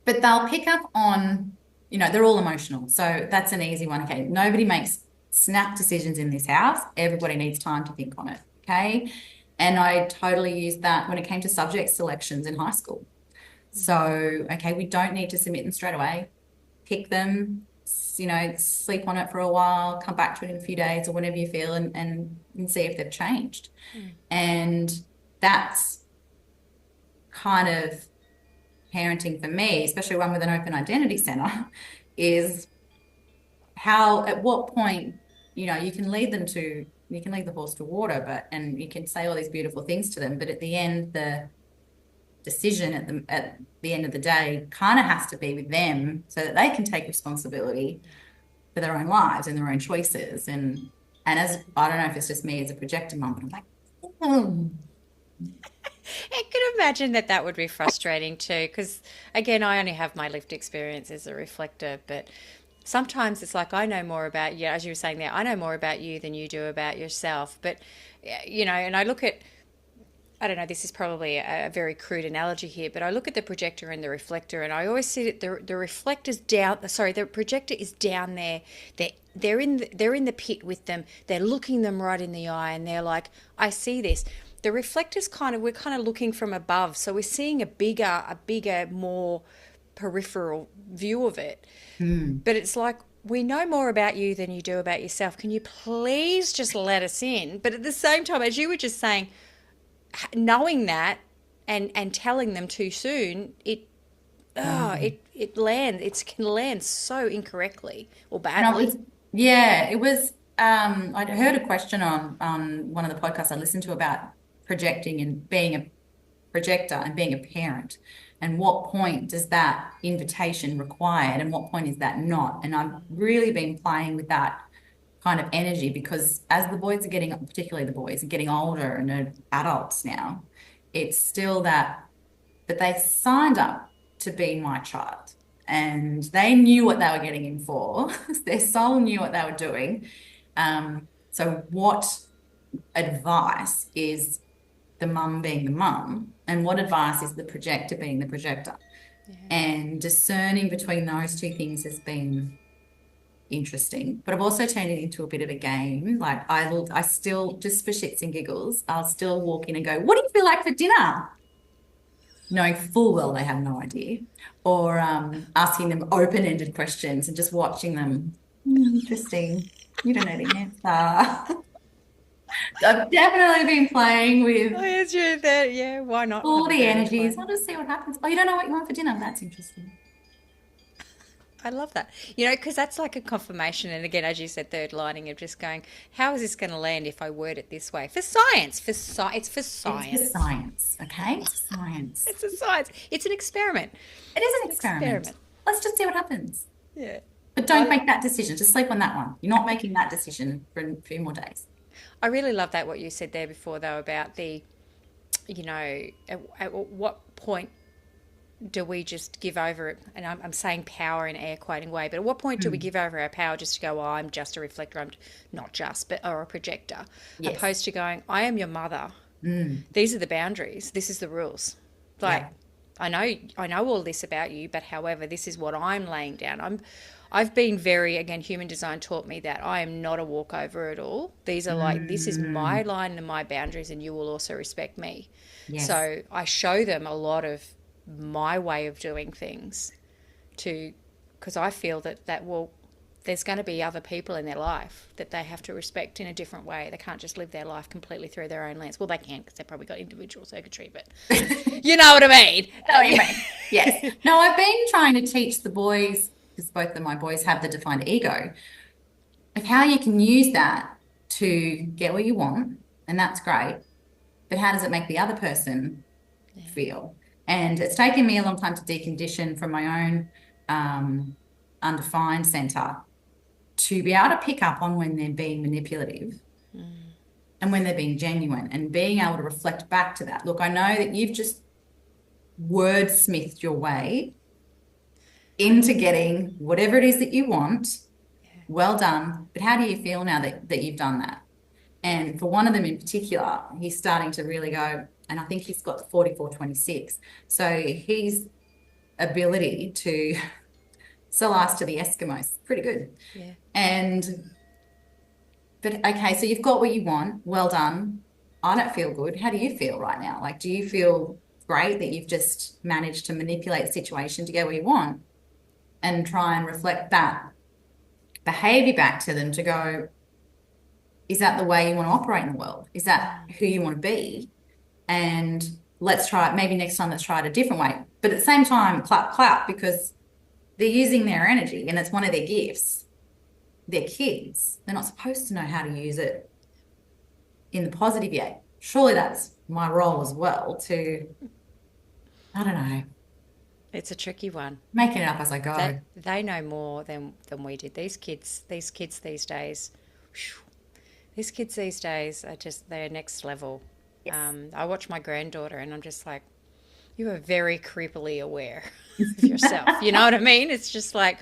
but they'll pick up on, they're all emotional. So that's an easy one. Okay. Nobody makes snap decisions in this house. Everybody needs time to think on it. Okay. And I totally used that when it came to subject selections in high school. So, okay, we don't need to submit them straight away. Pick them, sleep on it for a while, come back to it in a few days or whenever you feel and see if they've changed. And that's kind of parenting for me, especially one with an open identity center, is at what point, you can lead the horse to water, and you can say all these beautiful things to them, but at the end, the decision at the end of the day kind of has to be with them so that they can take responsibility for their own lives and their own choices. And as I don't know if it's just me as a projector mom, but I'm like, I can imagine that that would be frustrating too, because again, I only have my lived experience as a reflector, but sometimes it's like I know more about you, as you were saying there, I know more about you than you do about yourself. But, and I look at, I don't know, this is probably a very crude analogy here, but I look at the projector and the reflector, and I always see that the reflector's down, sorry, the projector is down there. They're in the pit with them. They're looking them right in the eye, and they're like, I see this. The reflector's we're kind of looking from above, so we're seeing a bigger, more peripheral view of it. Mm. But it's like, we know more about you than you do about yourself. Can you please just let us in? But at the same time, as you were just saying, knowing that and telling them too soon, it can land so incorrectly or No, badly. it was, I'd heard a question on one of the podcasts I listened to about projecting and being a projector and being a parent. And what point does that invitation required and what point is that not? And I've really been playing with that kind of energy because as the boys are getting, particularly the boys, are getting older and are adults now, it's still that they signed up to be my child and they knew what they were getting in for. Their soul knew what they were doing. So what advice is the mum being the mum and what advice is the projector being the projector? Yeah. And discerning between those two things has been interesting, but I've also turned it into a bit of a game. Like I still, just for shits and giggles, I'll still walk in and go, what do you feel like for dinner? Knowing full well they have no idea. Or asking them open-ended questions and just watching them. Interesting. You don't know the answer. I've definitely been playing with Oh, yes, that. Yeah, why not all have a the bit of energies. fun? I'll just see what happens. Oh, you don't know what you want for dinner? That's interesting. I love that. Because that's like a confirmation. And again, as you said, third lining of just going, how is this going to land if I word it this way? For science, it's for It's for science. science, okay? It's science. It's a science. It's an experiment. It is It's an an experiment. experiment. Let's just see what happens. Yeah. But don't I, make that decision. Just sleep on that one. You're not making that decision for a few more days. I really love that what you said there before, though, about at what point do we just give over it? And I'm saying power in air quoting way, but at what point do we Mm. give over our power just to go, oh, I'm just a reflector, I'm not just, but or a projector, Yes. opposed to going, I am your mother. Mm. These are the boundaries. This is the rules. Like, Yeah. I know all this about you, but however, this is what I'm laying down. I've been very, again, human design taught me that I am not a walkover at all. These are like, this is my Mm. line and my boundaries, and you will also respect me. Yes. So I show them a lot of my way of doing things because I feel that there's going to be other people in their life that they have to respect in a different way. They can't just live their life completely through their own lens. Well, they can because they've probably got individual circuitry, but you know what I mean. Oh, you mean? Yes. No, I've been trying to teach the boys, because both of my boys have the defined ego, of how you can use that to get what you want, and that's great. But how does it make the other person feel? And it's taken me a long time to decondition from my own undefined center to be able to pick up on when they're being manipulative and when they're being genuine and being able to reflect back to that. Look, I know that you've just wordsmithed your way into getting whatever it is that you want. Well done. But how do you feel now that you've done that? And for one of them in particular, he's starting to really go, and I think he's got 4426. So his ability to sell ice to the Eskimos, pretty good. Yeah. But okay, so you've got what you want. Well done. I don't feel good. How do you feel right now? Like, do you feel great that you've just managed to manipulate the situation to get what you want? And try and reflect that behavior back to them to go, is that the way you want to operate in the world? Is that who you want to be? And let's try it. Maybe next time, let's try it a different way. But at the same time, clap, clap, because they're using their energy and it's one of their gifts. They're kids. They're not supposed to know how to use it in the positive yet. Surely that's my role as well to, I don't know, It's a tricky one. making it up as I go. They know more than we did. These kids these days, phew, these kids these days are just, they're next level. Yes. I watch my granddaughter and I'm just like, you are very creepily aware of yourself. You know what I mean? It's just like,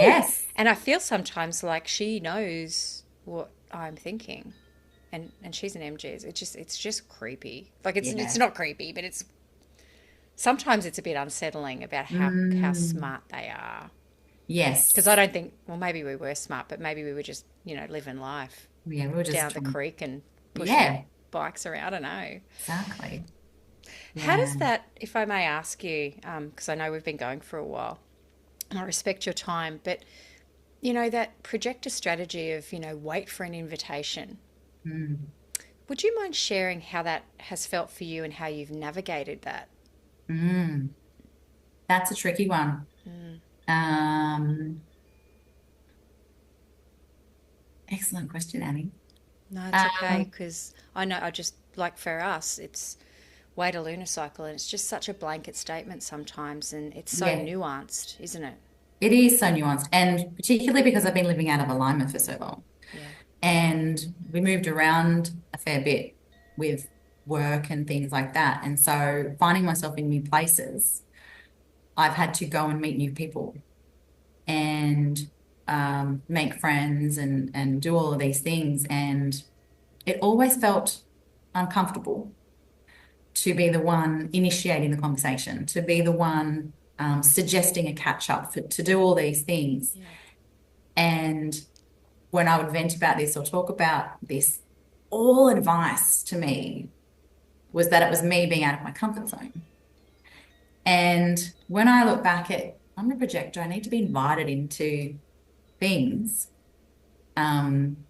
ooh. Yes. And I feel sometimes like she knows what I'm thinking. And she's an MG. It's just creepy. Like it's Yeah. not creepy, but it's sometimes it's a bit unsettling about how Mm, smart they are. Because I yes. don't think, well, maybe we were smart, but maybe we were just, living life Yeah, we were just down the trying. creek and pushing Yeah, bikes around. I don't know. exactly. How Yeah. does that, if I may ask you, because I know we've been going for a while, and I respect your time, but that projector strategy of, wait for an invitation. Mm, Would you mind sharing how that has felt for you and how you've navigated that? mm. That's a tricky one. Um, Excellent question, Annie. No, it's okay Um, because I know I just like for us, it's wait a lunar cycle and it's just such a blanket statement sometimes and it's so yeah, nuanced, isn't it? it is so nuanced, and particularly because I've been living out of alignment for so long, Yeah. and we moved around a fair bit with work and things like that, and so finding myself in new places, I've had to go and meet new people and make friends and do all of these things, and it always felt uncomfortable to be the one initiating the conversation, to be the one suggesting a catch up, to do all these things. Yeah. And when I would vent about this or talk about this, all advice to me was that it was me being out of my comfort zone. And when I look back at, I'm a projector, I need to be invited into things. Um,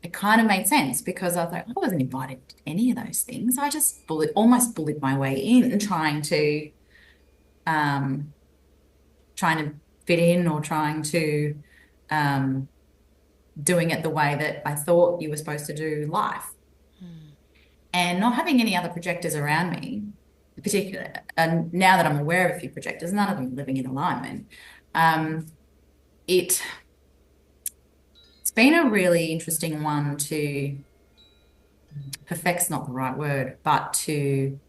it kind of made sense because I was like, I wasn't invited to any of those things. I just almost bullied my way in, um, trying to fit in or trying to um, doing it the way that I thought you were supposed to do life. And not having any other projectors around me, particularly, and now that I'm aware of a few projectors, none of them living in alignment, um, it it's been a really interesting one to perfect's not the right word, but to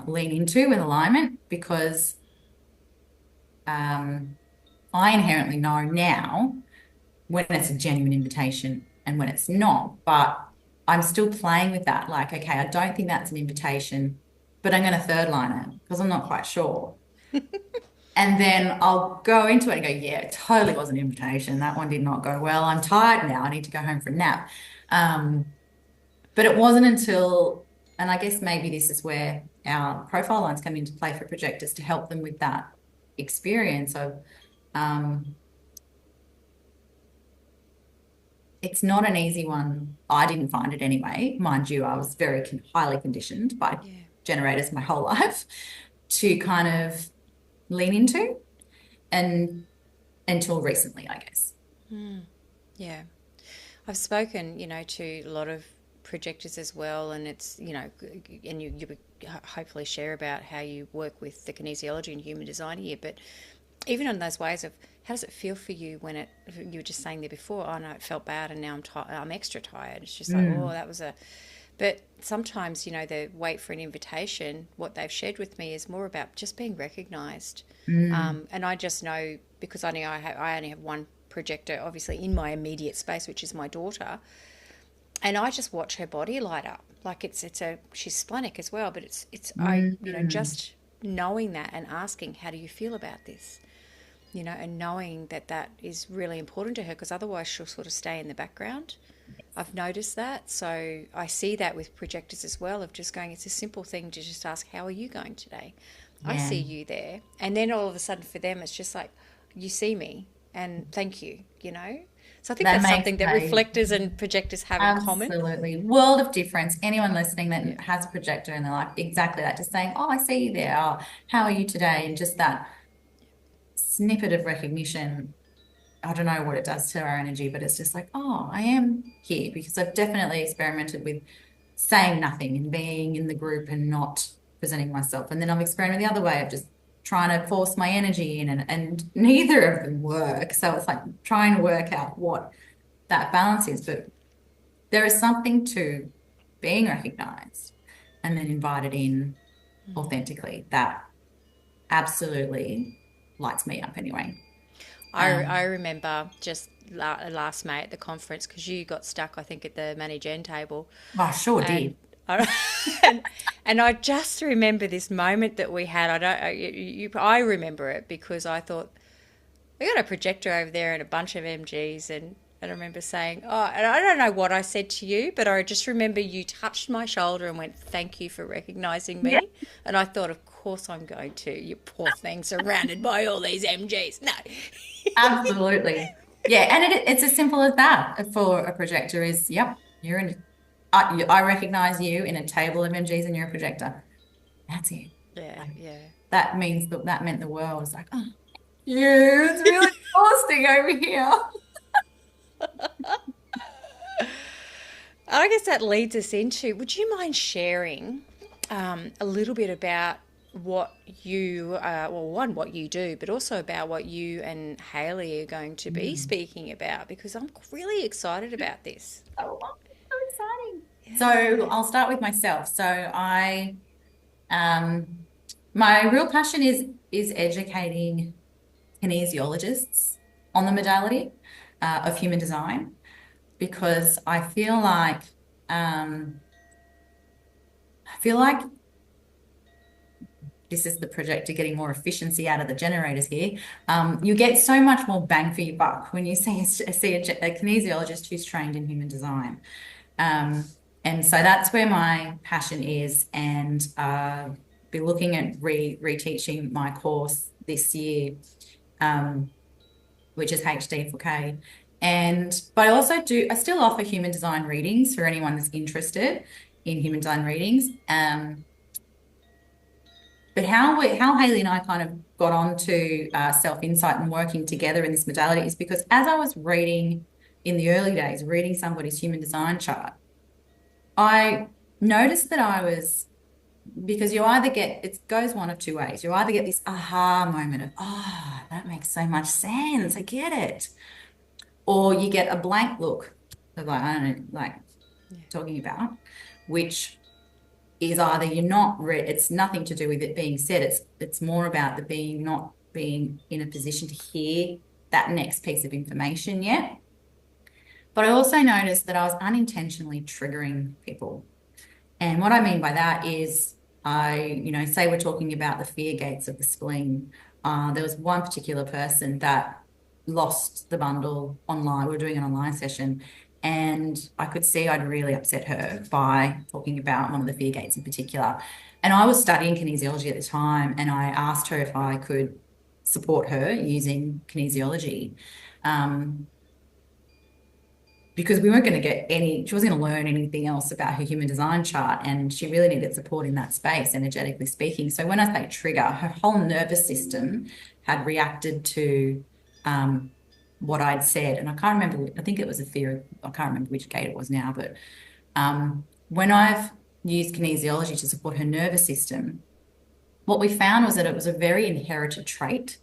lean into with alignment because um, I inherently know now when it's a genuine invitation and when it's not. But I'm still playing with that. Like, okay, I don't think that's an invitation, but I'm going to third line it because I'm not quite sure. And then I'll go into it and go, yeah, it totally was an invitation. That one did not go well. I'm tired now. I need to go home for a nap. Um, but it wasn't until, and I guess maybe this is where our profile lines come into play for projectors to help them with that experience of um, it's not an easy one. I didn't find it anyway. Mind you, I was very highly conditioned by Yeah. generators my whole life to kind of lean into and until recently, I guess. Yeah. I've spoken, to a lot of projectors as well, and it's, and you would hopefully share about how you work with the kinesiology and human design here, but even on those ways of how does it feel for you when you were just saying there before, oh no, it felt bad and now I'm extra tired. It's just like, oh, Mm, that was but sometimes, the wait for an invitation, what they've shared with me is more about just being recognized. mm, And I just know because I only have one projector, obviously, in my immediate space, which is my daughter. And I just watch her body light up. Like she's splenic as well, but mm, just knowing that and asking, how do you feel about this? And knowing that that is really important to her because otherwise she'll sort of stay in the background. I've noticed that. So I see that with projectors as well of just going, it's a simple thing to just ask, how are you going today? I yeah, see you there. And then all of a sudden for them, it's just like, you see me and thank you. So I think that that's makes something that a reflectors and projectors have in common. absolutely world of difference. Anyone listening Yeah. that has a projector in their life, exactly that, just saying, "Oh, I see you there. Oh, how are you today?" And just that snippet of recognition. I don't know what it does to our energy, but it's just like, oh, I am here because I've definitely experimented with saying nothing and being in the group and not presenting myself. And then I've experimented the other way of just trying to force my energy in, and neither of them work. So it's like trying to work out what that balance is. But there is something to being recognized, and then invited in authentically. That absolutely lights me up anyway. I remember just last May at the conference because you got stuck, I think, at the Manny Gen table, I sure and did. and, and I just remember this moment that we had. I remember it because I thought we got a projector over there and a bunch of MGs, and I remember saying, oh, and I don't know what I said to you, but I just remember you touched my shoulder and went, thank you for recognizing Yeah, me. And I thought, of course I'm going to. You poor thing, surrounded by all these MGs. No. absolutely. Yeah, and it's as simple as that for a projector is, yep, you're in, I recognize you in a table of MGs and you're a projector. That's it. Yeah, Like, yeah. that means that meant the world. It's like, oh, yeah, it's really exhausting over here. I guess that leads us into, would you mind sharing a little bit about what you, well, one, what you do, but also about what you and Hayley are going to be Mm. speaking about? Because I'm really excited about this. Oh, so exciting. So Yeah. I'll start with myself. So um, my real passion is educating kinesiologists on the modality of human design because um, I feel like this is the projector getting more efficiency out of the generators here. You get so much more bang for your buck when you see a kinesiologist who's trained in human design. Um, and so that's where my passion is, and be looking at reteaching my course this year, which is HD4K. But I still offer human design readings for anyone that's interested in human design readings. But how Hayley and I kind of got onto self-insight and working together in this modality is because as I was reading in the early days, reading somebody's human design chart, I noticed that because you either it goes one of two ways. You either get this aha moment of, oh, that makes so much sense. I get it. Or you get a blank look of like, I don't know, like talking about, which is either you're not it's nothing to do with it being said. It's more about the being not being in a position to hear that next piece of information yet. But I also noticed that I was unintentionally triggering people. And what I mean by that is say we're talking about the fear gates of the spleen. There was one particular person that lost the bundle online. We were doing an online session, and I could see I'd really upset her by talking about one of the fear gates in particular. And I was studying kinesiology at the time, and I asked her if I could support her using kinesiology. Um, because we weren't going to she wasn't going to learn anything else about her human design chart, and she really needed support in that space, energetically speaking. So when I say trigger, her whole nervous system had reacted to what I'd said. And I can't remember, I think it was I can't remember which gate it was now, but when I've used kinesiology to support her nervous system, what we found was that it was a very inherited trait.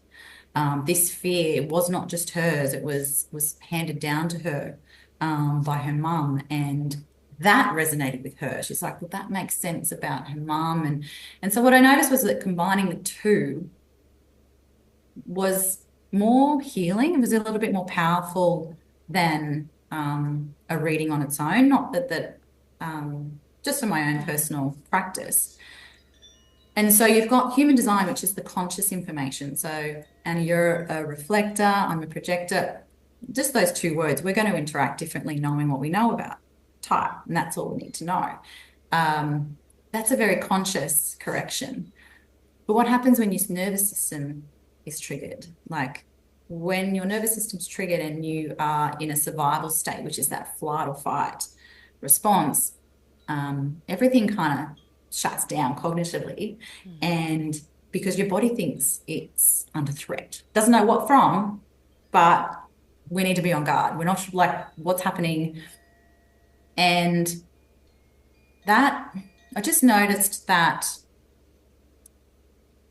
This fear was not just hers, it was handed down to her by her mum, and that resonated with her. She's like, well, that makes sense about her mum. And so what I noticed was that combining the two was more healing. It was a little bit more powerful than a reading on its own. Not that just for my own personal practice. And so you've got human design, which is the conscious information. So, Anna, you're a reflector, I'm a projector. Just those two words, we're going to interact differently knowing what we know about type, and that's all we need to know. That's a very conscious correction. But what happens when your nervous system is triggered? Like when your nervous system's triggered and you are in a survival state, which is that flight or fight response, everything kind of shuts down cognitively, and because your body thinks it's under threat, doesn't know what from, but we need to be on guard. We're not like what's happening. And that I just noticed that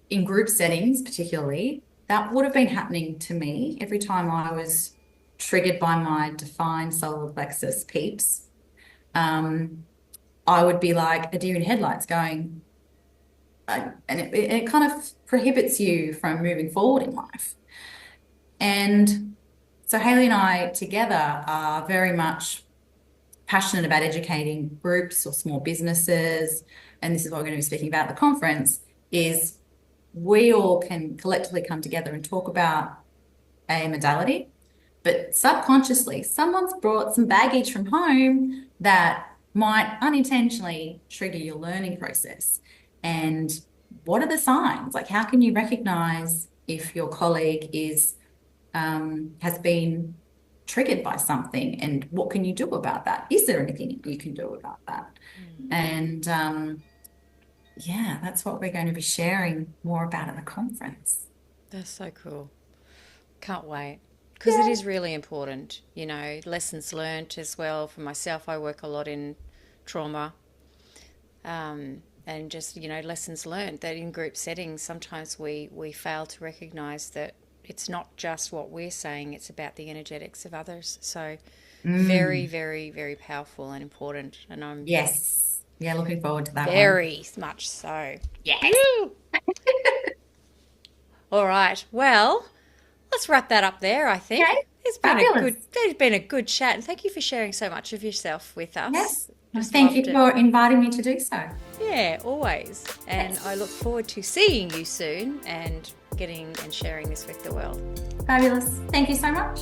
in group settings, particularly, that would have been happening to me every time I was triggered by my defined solar plexus peeps. I would be like a deer in headlights going, and it kind of prohibits you from moving forward in life. And so Haley and I together are very much passionate about educating groups or small businesses. And this is what we're going to be speaking about at the conference, is we all can collectively come together and talk about a modality, but subconsciously, someone's brought some baggage from home that might unintentionally trigger your learning process. And what are the signs? Like, how can you recognize if your colleague has been triggered by something, and what can you do about that? Is there anything you can do about that? And yeah, that's what we're going to be sharing more about at the conference. That's so cool. Can't wait. Because it is really important, lessons learnt as well. For myself, I work a lot in trauma, and just, lessons learned that in group settings, sometimes we fail to recognise that it's not just what we're saying, it's about the energetics of others. So very, very, very powerful and important. And I'm Yes. Yeah, looking forward to that very much so. Yes. All right. Well, let's wrap that up there, I think. Okay. It's been a good chat, and thank you for sharing so much of yourself with us. Yes. Just Thank you loved it. for inviting me to do so. Yeah, always. And Yes. I look forward to seeing you soon and getting and sharing this with the world. Fabulous. Thank you so much.